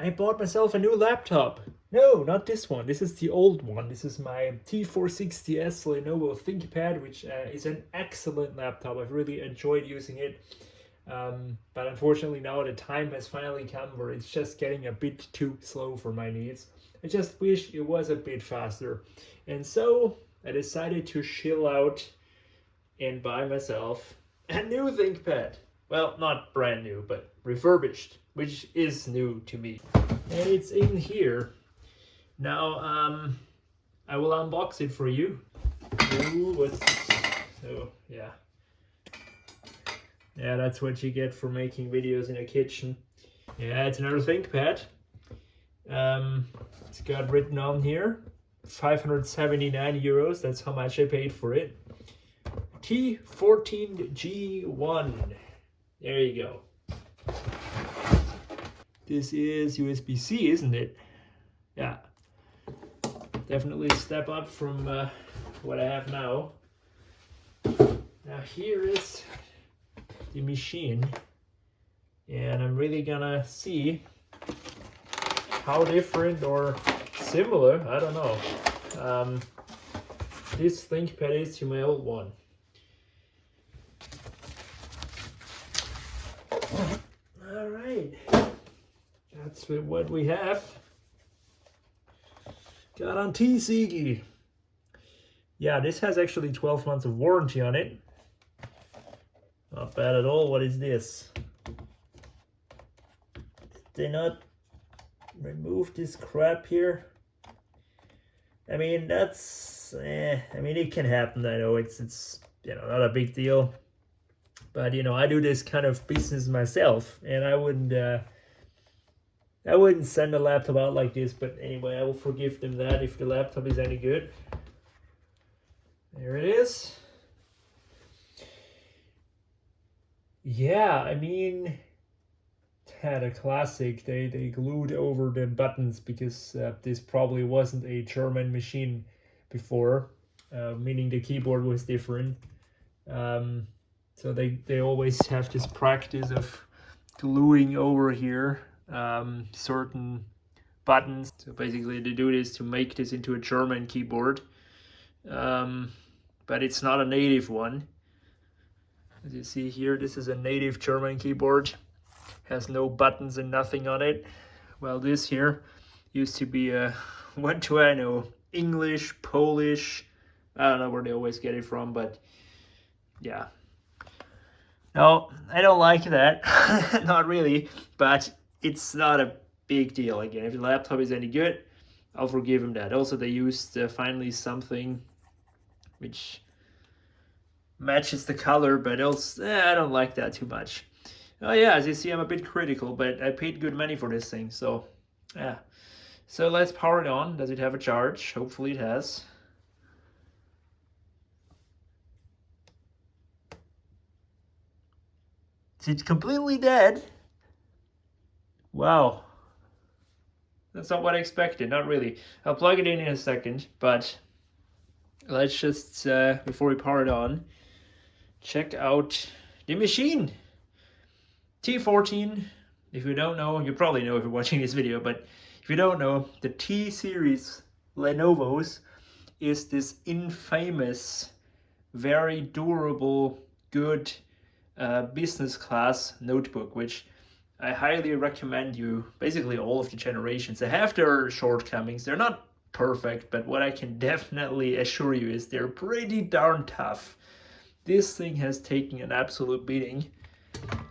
I bought myself a new laptop. No, not this one. This is the old one. This is my T460S Lenovo ThinkPad, which is an excellent laptop. I've really enjoyed using it. But unfortunately now the time has finally come where it's just getting a bit too slow for my needs. I just wish it was a bit faster. And so I decided to chill out and buy myself a new ThinkPad. Well, not brand new, but refurbished, which is new to me. And it's in here. Now, I will unbox it for you. Ooh, what's this? Oh, yeah. Yeah, that's what you get for making videos in a kitchen. Yeah, it's another ThinkPad. It's got written on here, 579 euros. That's how much I paid for it. T14 G1. There you go. This is USB-C, isn't it? Yeah. Definitely a step up from what I have now. Now here is the machine, and I'm really gonna see how different or similar, I don't know, this ThinkPad is to my old one. All right, that's what we have. Got on TCG. Yeah, this has actually 12 months of warranty on it. Not bad at all. What is this? Did they not remove this crap here? I mean, that's, I mean, it can happen. I know it's you know, not a big deal. But, you know, I do this kind of business myself, and I wouldn't send a laptop out like this. But anyway, I will forgive them that if the laptop is any good. There it is. Yeah, I mean, had a classic. They glued over the buttons because this probably wasn't a German machine before, meaning the keyboard was different. So they always have this practice of gluing over here certain buttons. So basically they do this to make this into a German keyboard, but it's not a native one. As you see here, this is a native German keyboard. Has no buttons and nothing on it. Well, this here used to be a, what do I know, English, Polish, I don't know where they always get it from, but yeah. No, I don't like that. Not really, but it's not a big deal. Again, if the laptop is any good, I'll forgive them that. Also, they used finally something which matches the color, but else I don't like that too much. Oh yeah, as you see, I'm a bit critical, but I paid good money for this thing, so yeah. So let's power it on. Does it have a charge? Hopefully it has. Is it completely dead? Wow. That's not what I expected, not really. I'll plug it in a second, but let's just, before we power it on, check out the machine. T14, if you don't know, you probably know if you're watching this video, but if you don't know, the T series Lenovo's is this infamous, very durable, good business class notebook, which I highly recommend you, basically all of the generations. They have their shortcomings. They're not perfect, but what I can definitely assure you is they're pretty darn tough. This thing has taken an absolute beating,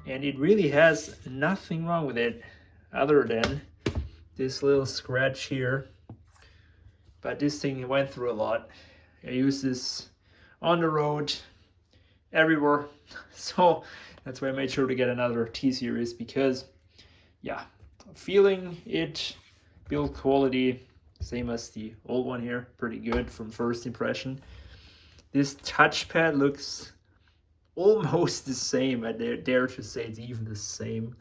and it really has nothing wrong with it other than this little scratch here. But this thing went through a lot. I use this on the road, everywhere. So that's why I made sure to get another T-Series, because yeah, feeling it, build quality, same as the old one here, pretty good from first impression. This touchpad looks almost the same. I dare to say it's even the same,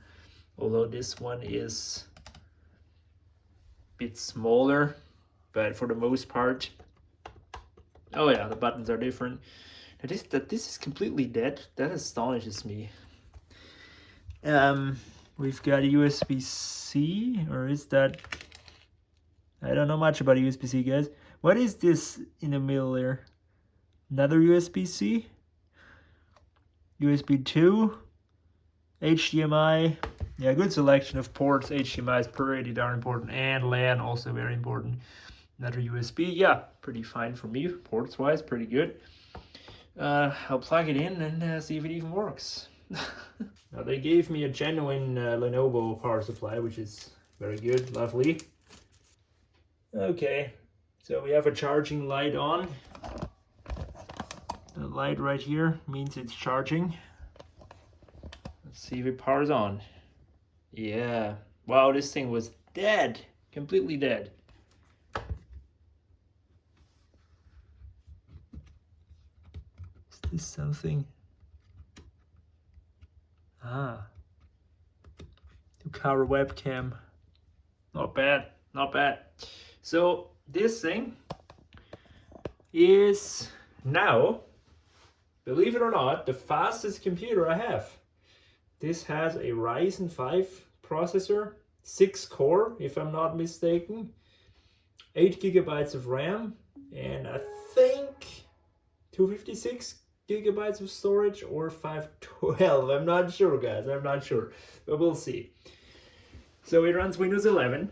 although this one is a bit smaller, but for the most part, oh yeah, the buttons are different. That this is completely dead, that astonishes me. We're We've got USB-C, or is that... I don't know much about USB-C, guys. What is this in the middle there? Another USB-C? USB 2, HDMI. Yeah, good selection of ports. HDMI is pretty darn important, and LAN also very important. Another USB, yeah, pretty fine for me, ports wise, pretty good. I'll plug it in and see if it even works. Now they gave me a genuine Lenovo power supply, which is very good, lovely. Okay, so we have a charging light on. The light right here means it's charging. Let's see if it powers on. Yeah, wow, this thing was dead, completely dead. Is this something? Ah, two-color webcam. Not bad, not bad. So this thing is now, believe it or not, the fastest computer I have. This has a Ryzen 5 processor, 6 core if I'm not mistaken, 8 gigabytes of RAM, and I think 256 gigabytes of storage or 512. I'm not sure, guys, I'm not sure, but we'll see. So it runs Windows 11.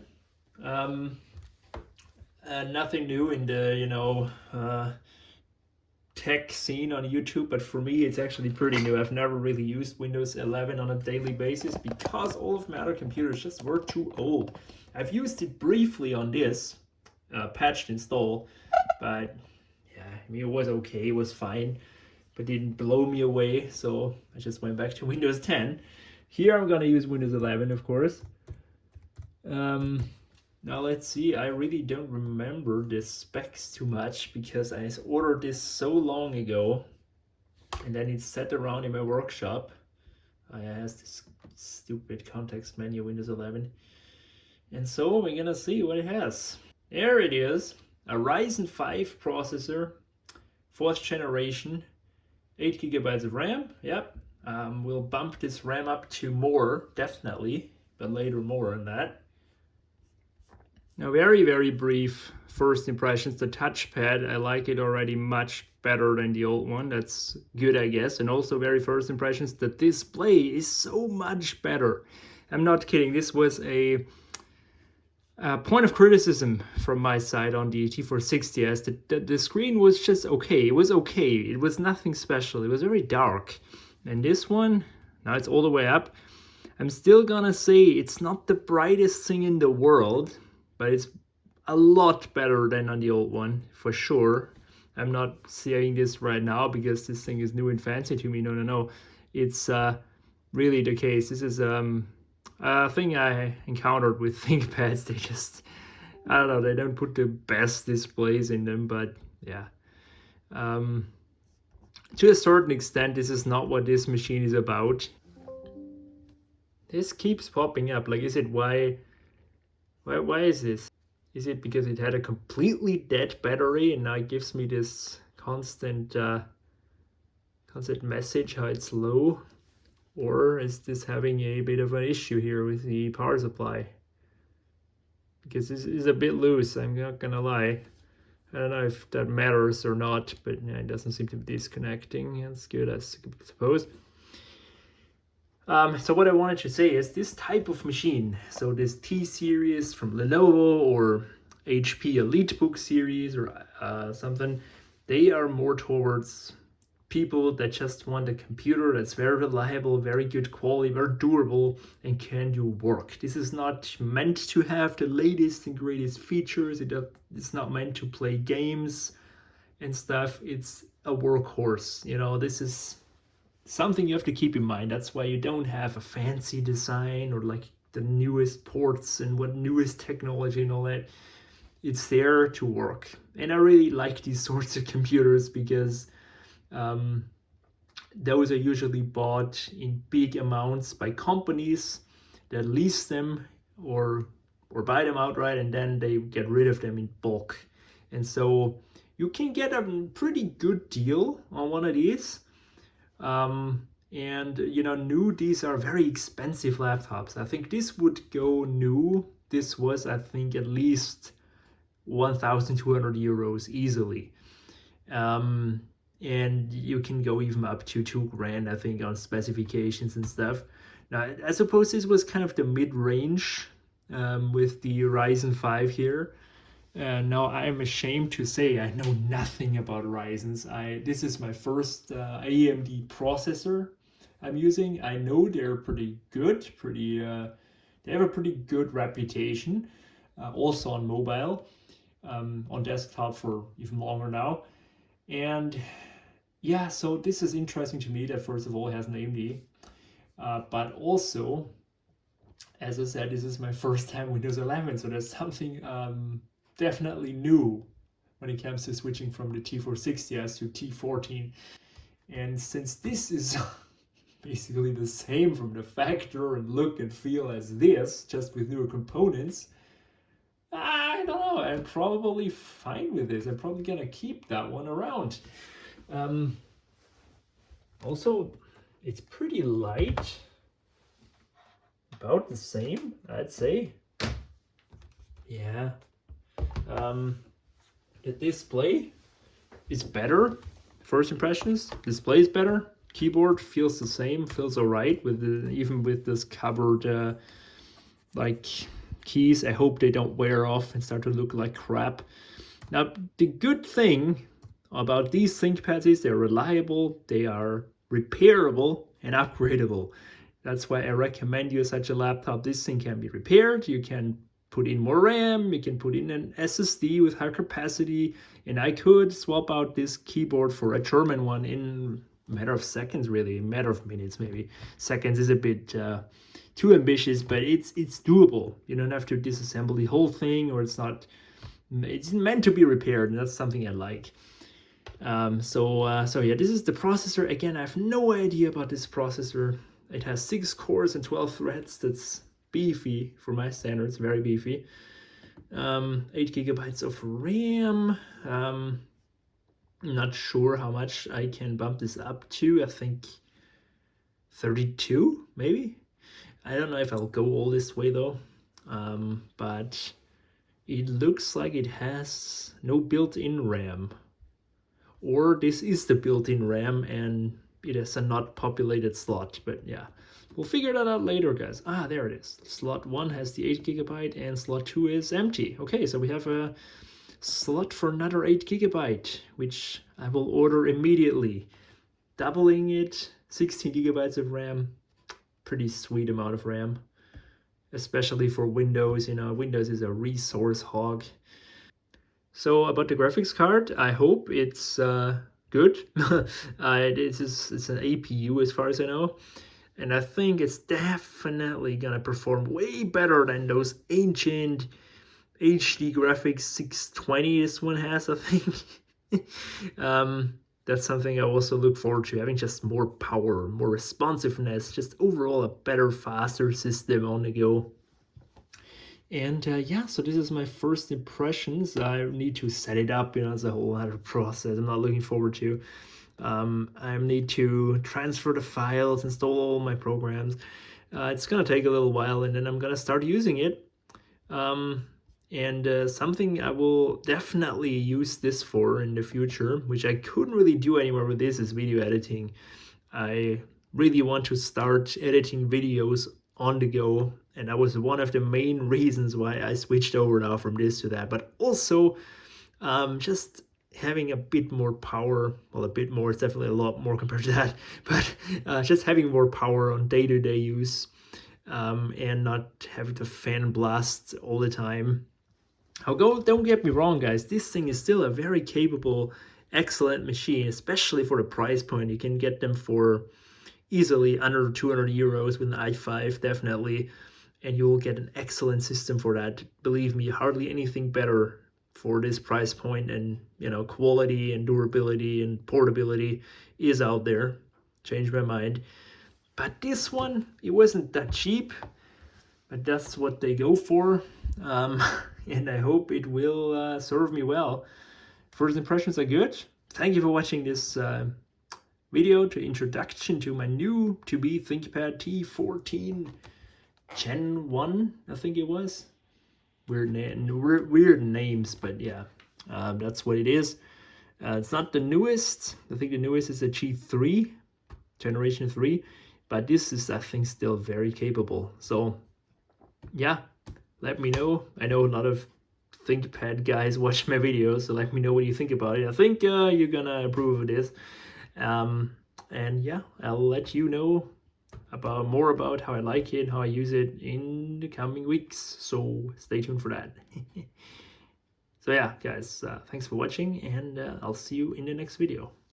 Nothing new in the, tech scene on YouTube, but for me it's actually pretty new. I've never really used Windows 11 on a daily basis because all of my other computers just were too old. I've used it briefly on this patched install, but yeah, I mean, it was okay, it was fine, but didn't blow me away, so I just went back to Windows 10. Here I'm gonna use Windows 11, of course. Now let's see, I really don't remember the specs too much because I ordered this so long ago and then it's set around in my workshop. It has this stupid context menu, Windows 11. And so we're gonna see what it has. There it is, a Ryzen 5 processor, 4th generation, 8 gigabytes of RAM, yep. We'll bump this RAM up to more, definitely, but later more on that. Now, very, very brief first impressions. The touchpad, I like it already much better than the old one. That's good, I guess. And also very first impressions, the display is so much better. I'm not kidding. This was a point of criticism from my side on the T460S. The screen was just okay. It was okay. It was nothing special. It was very dark. And this one, now it's all the way up. I'm still gonna say it's not the brightest thing in the world, but it's a lot better than on the old one, for sure. I'm not saying this right now because this thing is new and fancy to me. No. It's really the case. This is a thing I encountered with ThinkPads. They just, I don't know, they don't put the best displays in them, but yeah. To a certain extent, this is not what this machine is about. This keeps popping up. Like, is it why is this? Is it because it had a completely dead battery and now it gives me this constant message how it's low? Or is this having a bit of an issue here with the power supply? Because this is a bit loose, I'm not gonna lie. I don't know if that matters or not, but yeah, it doesn't seem to be disconnecting. That's good, I suppose. So what I wanted to say is this type of machine, so this T series from Lenovo or HP EliteBook series or something, they are more towards people that just want a computer that's very reliable, very good quality, very durable, and can do work. This is not meant to have the latest and greatest features. It's not meant to play games and stuff. It's a workhorse. You know, this is something you have to keep in mind. That's why you don't have a fancy design or like the newest ports and what newest technology and all that. It's there to work. And I really like these sorts of computers because those are usually bought in big amounts by companies that lease them or buy them outright, and then they get rid of them in bulk. And so you can get a pretty good deal on one of these. And you know, new, these are very expensive laptops. I think this would go new. This was, I think, at least 1,200 euros easily. Um, and you can go even up to 2 grand, I think, on specifications and stuff. Now, I suppose this was kind of the mid-range with the Ryzen 5 here. Now, I'm ashamed to say I know nothing about Ryzen's. This is my first AMD processor I'm using. I know they're pretty good, they have a pretty good reputation, also on mobile, on desktop for even longer now. And yeah, so this is interesting to me that first of all it has an AMD, but also, as I said, this is my first time Windows 11, so there's something definitely new when it comes to switching from the T460S to T14. And since this is basically the same from the factor and look and feel as this, just with newer components, I don't know, I'm probably fine with this. I'm probably gonna keep that one around. Also, it's pretty light, about the same, I'd say. Yeah. The display is better. First impressions, display is better. Keyboard feels the same, feels alright with even with this covered like keys. I hope they don't wear off and start to look like crap. Now, the good thing about these ThinkPads is they're reliable, they are repairable and upgradable. That's why I recommend you such a laptop. This thing can be repaired. You can put in more RAM, you can put in an SSD with high capacity, and I could swap out this keyboard for a German one in a matter of seconds, really, a matter of minutes maybe. Seconds is a bit too ambitious, but it's doable. You don't have to disassemble the whole thing, or it's meant to be repaired, and that's something I like. So yeah, this is the processor. Again, I have no idea about this processor. It has 6 cores and 12 threads. That's beefy for my standards, very beefy. 8 gigabytes of RAM. Not sure how much I can bump this up to. I think 32, maybe. I don't know if I'll go all this way though. But it looks like it has no built-in RAM. Or this is the built-in RAM and it has a not populated slot, but yeah, we'll figure that out later, guys. There it is. Slot 1 has the 8 gigabyte and slot 2 is empty. Okay, so we have a slot for another 8 gigabyte, which I will order immediately. Doubling it, 16 gigabytes of RAM, pretty sweet amount of RAM, especially for Windows. You know, Windows is a resource hog. So about the graphics card, I hope it's good. It's an APU as far as I know, and I think it's definitely gonna perform way better than those ancient HD graphics 620 this one has, I think. That's something I also look forward to, having just more power, more responsiveness, just overall a better, faster system on the go. And yeah, so this is my first impressions. I need to set it up, you know, it's a whole other process I'm not looking forward to. I need to transfer the files, install all my programs. It's gonna take a little while, and then I'm gonna start using it. Something I will definitely use this for in the future, which I couldn't really do anymore with this, is video editing. I really want to start editing videos on the go, and that was one of the main reasons why I switched over now from this to that. But also just having a bit more power, well, a bit more, it's definitely a lot more compared to that, but just having more power on day-to-day use, and not having the fan blast all the time. Don't get me wrong, guys, this thing is still a very capable, excellent machine, especially for the price point. You can get them for easily under 200 euros with an i5, definitely, and you will get an excellent system for that. Believe me, hardly anything better for this price point, and you know, quality and durability and portability is out there. Changed my mind. But this one, it wasn't that cheap, but that's what they go for. And I hope it will serve me well. First impressions are good. Thank you for watching this video to introduction to my new to-be ThinkPad T14 Gen 1, I think it was. Weird names, but yeah, that's what it is. It's not the newest. I think the newest is the G3, generation 3, but this is, I think, still very capable. So yeah, let me know. I know a lot of ThinkPad guys watch my videos, so let me know what you think about it. I think you're gonna approve of this. And yeah, I'll let you know more about how I like it, how I use it in the coming weeks. So stay tuned for that. So yeah, guys, thanks for watching, and I'll see you in the next video.